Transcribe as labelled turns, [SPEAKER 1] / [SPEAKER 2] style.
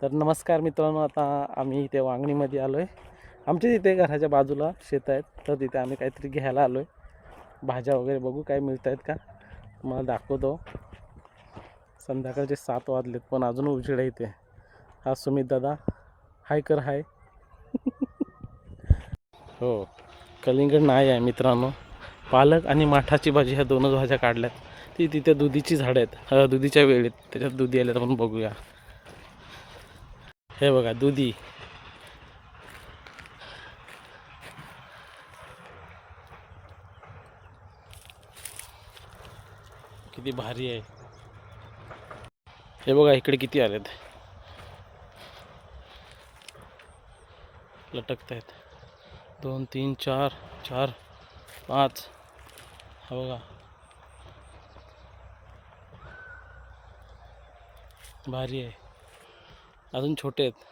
[SPEAKER 1] तर नमस्कार मित्रांनो, आता आम्ही इथे वांगणीमध्ये आलो आहे. आमच्या तिथे घराच्या बाजूला शेत आहेत, तर तिथे आम्ही काहीतरी घ्यायला आलो आहे. भाज्या वगैरे बघू काय मिळत आहेत का, मला दाखवतो. संध्याकाळचे 7 वाजलेत पण अजून उजेड आहे इथे. हा सुमित दादा, हाय कर हाय. हो, कलिंगड नाही आहे मित्रांनो. पालक आणि माठाची भाजी ह्या दोनच भाज्या काढल्यात. ती तिथे दुधीची झाडं आहेत, दुधीच्या वेळेत त्याच्यात दुधी आल्यात आपण बघूया. हे बघा दुधी. किती भारी आहे. हे बघा इकडे किती आलेत, लटकत आहेत. 2 3 4 4 5. हा बघा भारी आहे. अजून छोटे आहेत.